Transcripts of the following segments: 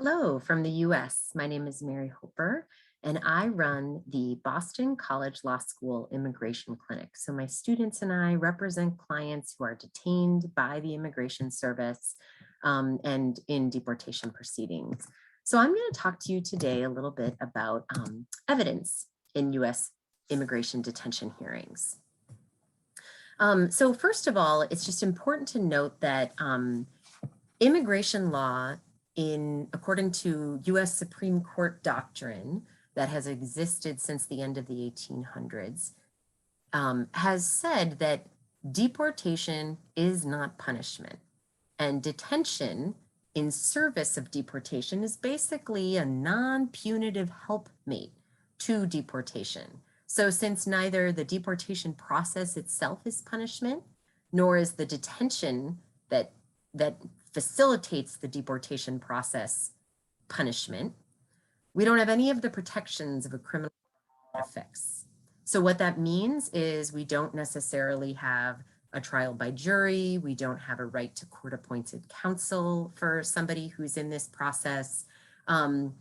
Hello from the US. My name is Mary Hoper, and I run the Boston College Law School Immigration Clinic. So my students and I represent clients who are detained by the Immigration Service and in deportation proceedings. So I'm going to talk to you today a little bit about evidence in US immigration detention hearings. So first of all, it's just important to note that immigration law according to US Supreme Court doctrine that has existed since the end of the 1800s, has said that deportation is not punishment, and detention in service of deportation is basically a non-punitive helpmate to deportation. So since neither the deportation process itself is punishment, nor is the detention that facilitates the deportation process punishment, we don't have any of the protections of a criminal fix. So what that means is we don't necessarily have a trial by jury. We don't have a right to court-appointed counsel for somebody who's in this process. And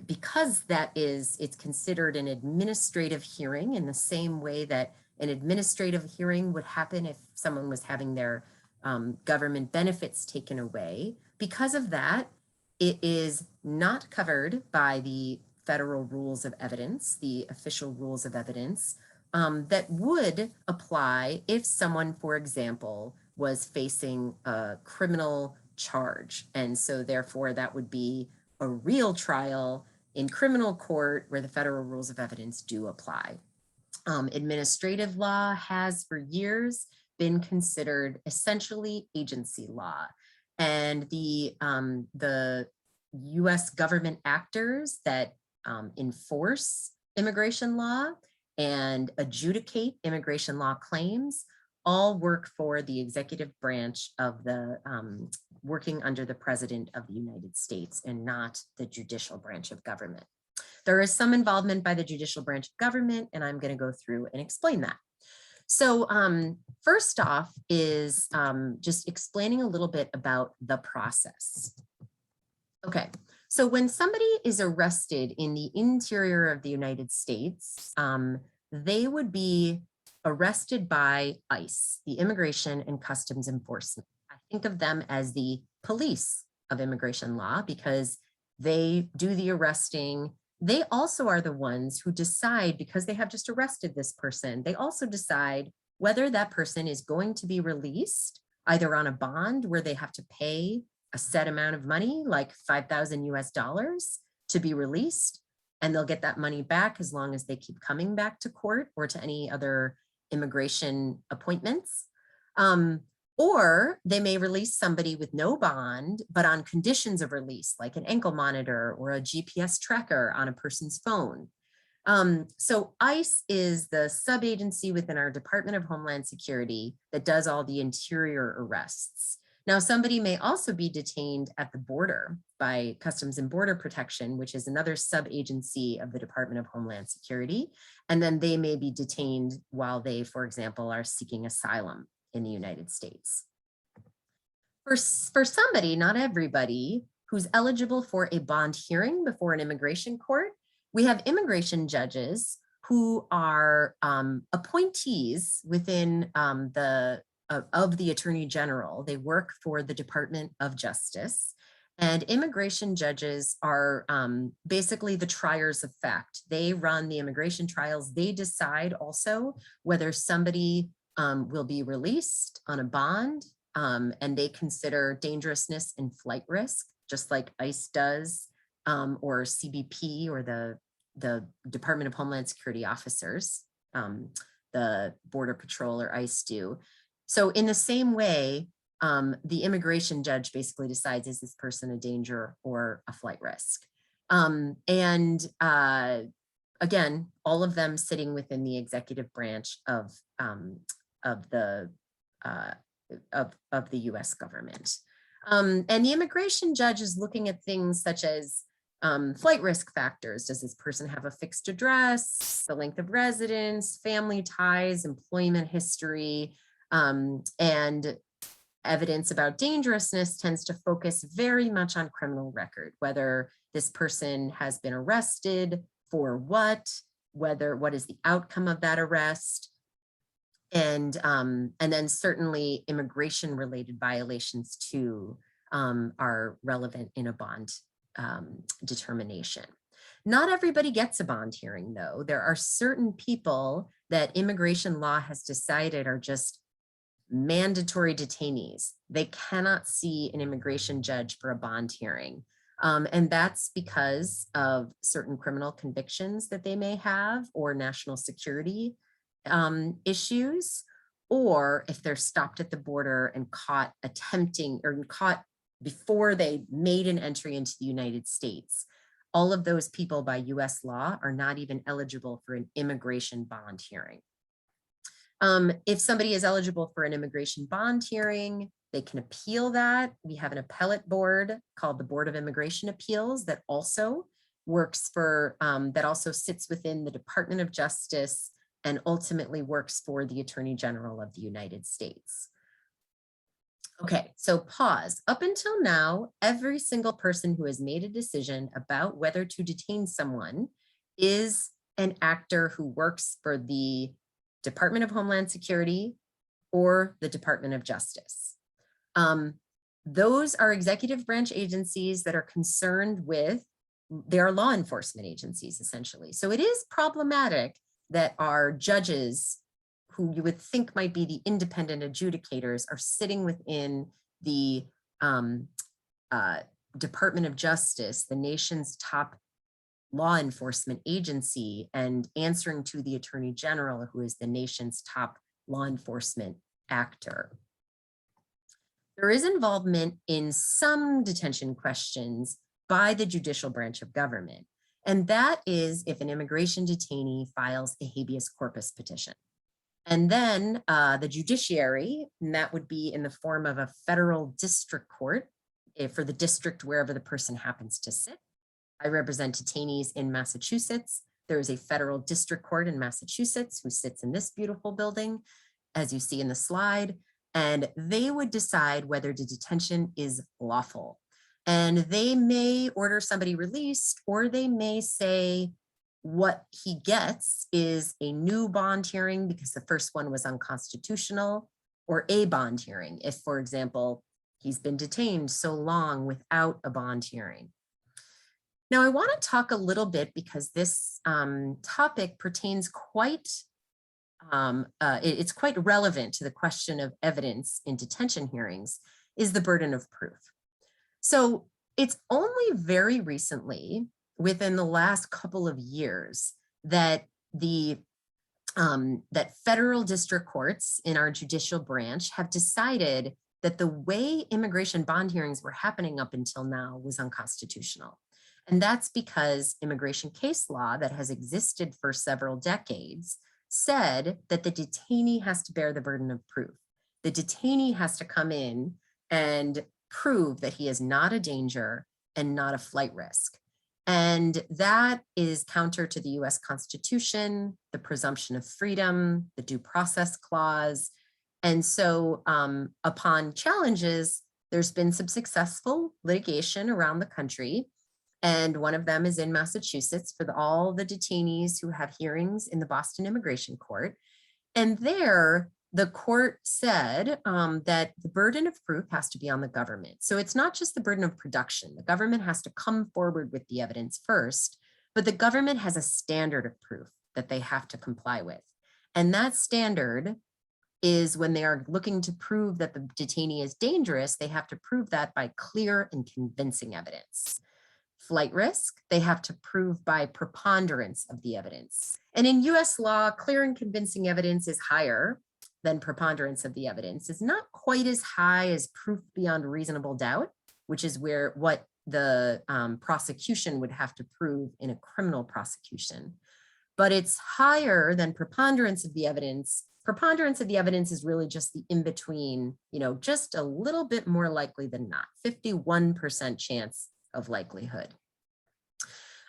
because it's considered an administrative hearing in the same way that an administrative hearing would happen if someone was having their government benefits taken away. Because of that, it is not covered by the federal rules of evidence, the official rules of evidence that would apply if someone, for example, was facing a criminal charge. And so therefore that would be a real trial in criminal court where the federal rules of evidence do apply. Administrative law has for years been considered essentially agency law. And the US government actors that enforce immigration law and adjudicate immigration law claims all work for the executive branch of the working under the President of the United States and not the judicial branch of government. There is some involvement by the judicial branch of government, and I'm going to go through and explain that. So first off is just explaining a little bit about the process. Okay, so when somebody is arrested in the interior of the United States, they would be arrested by ICE, the Immigration and Customs Enforcement. I think of them as the police of immigration law because they do the arresting. They also are the ones who decide, because they have just arrested this person, they also decide whether that person is going to be released either on a bond where they have to pay a set amount of money, like 5,000 US dollars to be released, and they'll get that money back as long as they keep coming back to court or to any other immigration appointments. Or they may release somebody with no bond, but on conditions of release, like an ankle monitor or a GPS tracker on a person's phone. So ICE is the sub-agency within our Department of Homeland Security that does all the interior arrests. Now, somebody may also be detained at the border by Customs and Border Protection, which is another sub-agency of the Department of Homeland Security. And then they may be detained while they, for example, are seeking asylum in the United States. For somebody, not everybody, who's eligible for a bond hearing before an immigration court, we have immigration judges who are appointees within of the Attorney General. They work for the Department of Justice, and immigration judges are basically the triers of fact. They run the immigration trials. They decide also whether somebody will be released on a bond, and they consider dangerousness and flight risk, just like ICE does, or CBP or the Department of Homeland Security officers, the Border Patrol or ICE do. So in the same way, the immigration judge basically decides, is this person a danger or a flight risk? Again, all of them sitting within the executive branch of the US government. And the immigration judge is looking at things such as flight risk factors. Does this person have a fixed address, the length of residence, family ties, employment history, and evidence about dangerousness tends to focus very much on criminal record, whether this person has been arrested for what is the outcome of that arrest. And then certainly immigration related violations too are relevant in a bond determination. Not everybody gets a bond hearing though. There are certain people that immigration law has decided are just mandatory detainees. They cannot see an immigration judge for a bond hearing. And that's because of certain criminal convictions that they may have or national security issues, or if they're stopped at the border and caught attempting or caught before they made an entry into the United States. All of those people by US law are not even eligible for an immigration bond hearing. If somebody is eligible for an immigration bond hearing, they can appeal that. We have an appellate board called the Board of Immigration Appeals that also works for, that also sits within the Department of Justice and ultimately works for the Attorney General of the United States. Okay, so pause. Up until now, every single person who has made a decision about whether to detain someone is an actor who works for the Department of Homeland Security or the Department of Justice. Those are executive branch agencies that are concerned with, they are law enforcement agencies essentially. So it is problematic that our judges, who you would think might be the independent adjudicators, are sitting within the Department of Justice, the nation's top law enforcement agency, and answering to the Attorney General, who is the nation's top law enforcement actor. There is involvement in some detention questions by the judicial branch of government, and that is if an immigration detainee files a habeas corpus petition. And then the judiciary, and that would be in the form of a federal district court for the district wherever the person happens to sit. I represent detainees in Massachusetts. There is a federal district court in Massachusetts who sits in this beautiful building, as you see in the slide, and they would decide whether the detention is lawful. And they may order somebody released, or they may say what he gets is a new bond hearing because the first one was unconstitutional, or a bond hearing if, for example, he's been detained so long without a bond hearing. Now, I want to talk a little bit because this topic pertains quite, it's quite relevant to the question of evidence in detention hearings, is the burden of proof. So it's only very recently, within the last couple of years, that that federal district courts in our judicial branch have decided that the way immigration bond hearings were happening up until now was unconstitutional. And that's because immigration case law that has existed for several decades said that the detainee has to bear the burden of proof. The detainee has to come in and prove that he is not a danger and not a flight risk. And that is counter to the US Constitution, the presumption of freedom, the due process clause. And so upon challenges, there's been some successful litigation around the country. And one of them is in Massachusetts for all the detainees who have hearings in the Boston Immigration Court. And there, the court said that the burden of proof has to be on the government. So it's not just the burden of production. The government has to come forward with the evidence first, but the government has a standard of proof that they have to comply with. And that standard is when they are looking to prove that the detainee is dangerous, they have to prove that by clear and convincing evidence. Flight risk, they have to prove by preponderance of the evidence. And in US law, clear and convincing evidence is higher than preponderance of the evidence. It's not quite as high as proof beyond reasonable doubt, which is what the prosecution would have to prove in a criminal prosecution. But it's higher than preponderance of the evidence. Preponderance of the evidence is really just the in-between, just a little bit more likely than not, 51% chance of likelihood.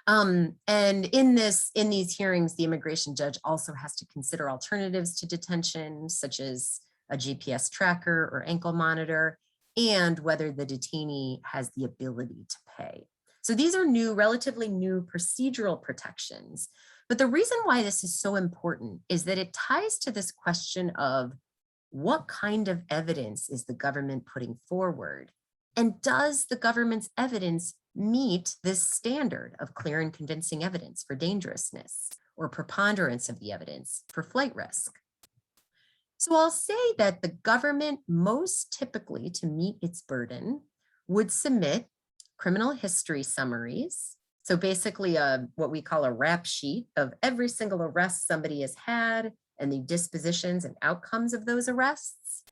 And in these hearings, the immigration judge also has to consider alternatives to detention, such as a GPS tracker or ankle monitor, and whether the detainee has the ability to pay. So these are new, relatively new procedural protections. But the reason why this is so important is that it ties to this question of what kind of evidence is the government putting forward? And does the government's evidence meet this standard of clear and convincing evidence for dangerousness or preponderance of the evidence for flight risk? So I'll say that the government most typically, to meet its burden, would submit criminal history summaries. So basically what we call a rap sheet of every single arrest somebody has had and the dispositions and outcomes of those arrests.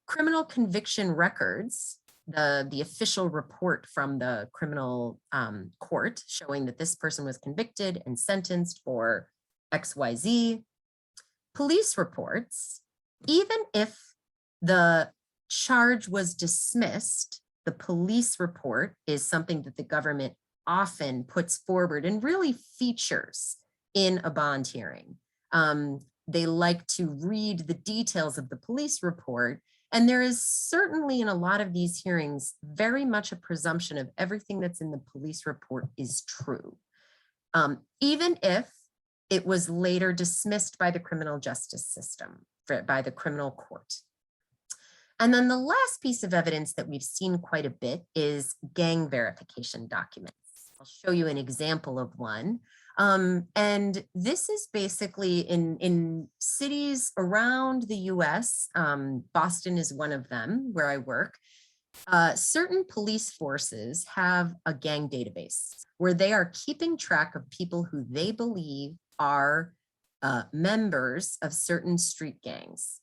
Criminal conviction records, the official report from the criminal court showing that this person was convicted and sentenced for XYZ. Police reports, even if the charge was dismissed, the police report is something that the government often puts forward and really features in a bond hearing. They like to read the details of the police report, and there is certainly in a lot of these hearings very much a presumption of everything that's in the police report is true, even if it was later dismissed by the criminal justice system, by the criminal court. And then the last piece of evidence that we've seen quite a bit is gang verification documents. I'll show you an example of one. And this is basically in cities around the US, Boston is one of them where I work. Certain police forces have a gang database where they are keeping track of people who they believe are members of certain street gangs.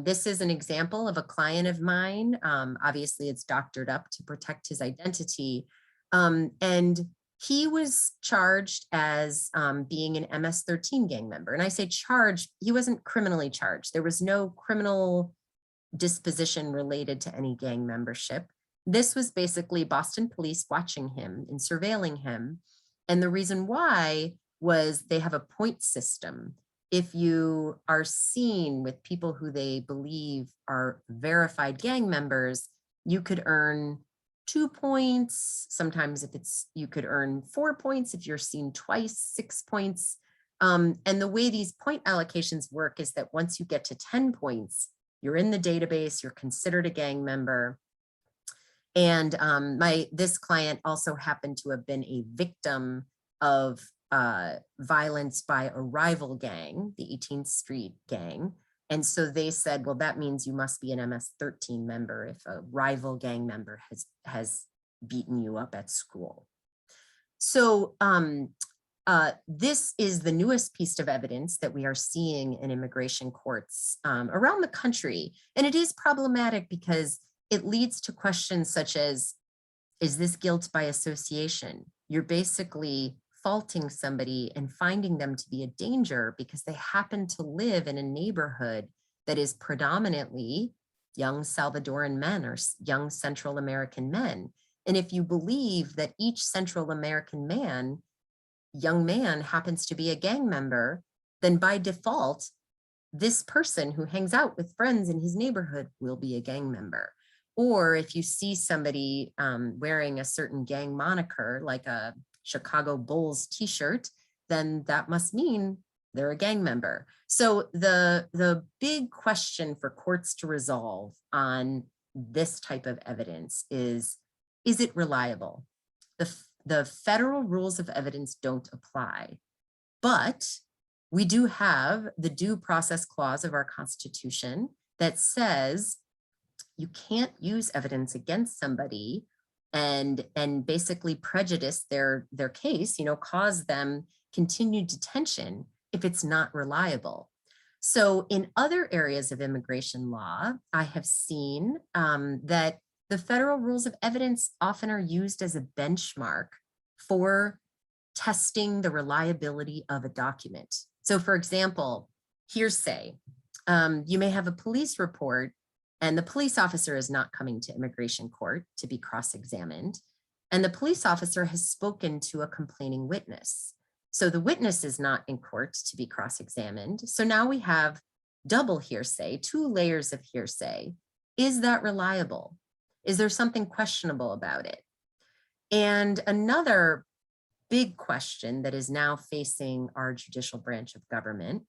This is an example of a client of mine. Obviously, it's doctored up to protect his identity. And he was charged as being an MS-13 gang member. And I say charged, he wasn't criminally charged. There was no criminal disposition related to any gang membership. This was basically Boston police watching him and surveilling him. And the reason why was they have a point system. If you are seen with people who they believe are verified gang members, you could earn 2 points. Sometimes if it's, you could earn 4 points. If you're seen twice, 6 points. And the way these point allocations work is that once you get to 10 points, you're in the database, you're considered a gang member. And this client also happened to have been a victim of violence by a rival gang, the 18th Street gang. And so they said, well, that means you must be an MS-13 member if a rival gang member has beaten you up at school. So this is the newest piece of evidence that we are seeing in immigration courts around the country. And it is problematic because it leads to questions such as, is this guilt by association? You're basically faulting somebody and finding them to be a danger because they happen to live in a neighborhood that is predominantly young Salvadoran men or young Central American men. And if you believe that each Central American young man happens to be a gang member, then by default, this person who hangs out with friends in his neighborhood will be a gang member. Or if you see somebody wearing a certain gang moniker, like a Chicago Bulls t-shirt, then that must mean they're a gang member. So the big question for courts to resolve on this type of evidence is it reliable? The federal rules of evidence don't apply, but we do have the due process clause of our Constitution that says you can't use evidence against somebody and basically prejudice their case, cause them continued detention if it's not reliable. So in other areas of immigration law, I have seen that the federal rules of evidence often are used as a benchmark for testing the reliability of a document. So for example, hearsay. You may have a police report and the police officer is not coming to immigration court to be cross-examined. And the police officer has spoken to a complaining witness. So the witness is not in court to be cross-examined. So now we have double hearsay, 2 layers of hearsay. Is that reliable? Is there something questionable about it? And another big question that is now facing our judicial branch of government,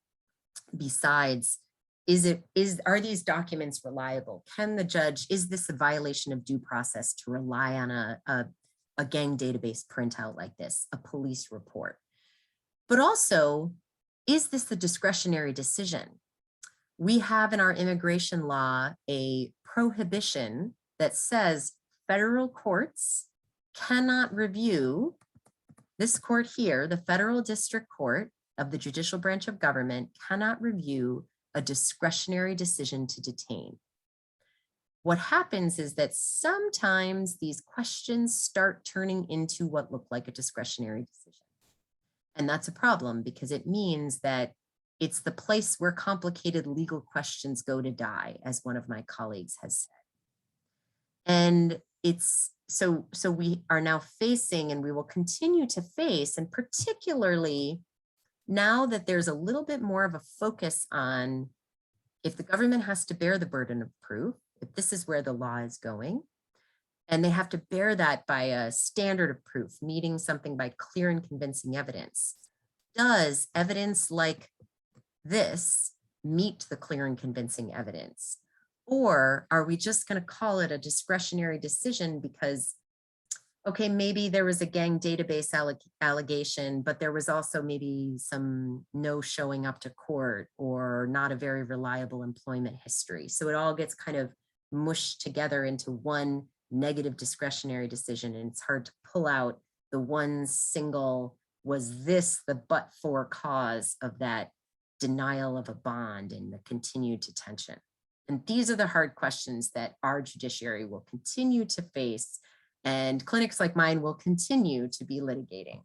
besides, are these documents reliable? Can the judge, is this a violation of due process to rely on a gang database printout like this, a police report? But also, is this a discretionary decision? We have in our immigration law a prohibition that says federal courts cannot review, this court here, the federal district court of the judicial branch of government, cannot review a discretionary decision to detain. What happens is that sometimes these questions start turning into what look like a discretionary decision. And that's a problem because it means that it's the place where complicated legal questions go to die, as one of my colleagues has said. And it's so we are now facing, and we will continue to face, and particularly now that there's a little bit more of a focus on, if the government has to bear the burden of proof, if this is where the law is going, and they have to bear that by a standard of proof, meeting something by clear and convincing evidence. Does evidence like this meet the clear and convincing evidence? Or are we just going to call it a discretionary decision because, okay, maybe there was a gang database allegation, but there was also maybe some no showing up to court or not a very reliable employment history. So it all gets kind of mushed together into one negative discretionary decision, and it's hard to pull out the one single, was this the but-for cause of that denial of a bond and the continued detention? And these are the hard questions that our judiciary will continue to face, and clinics like mine will continue to be litigating.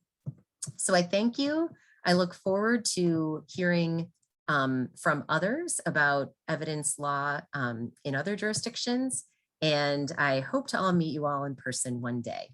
So I thank you. I look forward to hearing from others about evidence law in other jurisdictions. And I hope to all meet you all in person one day.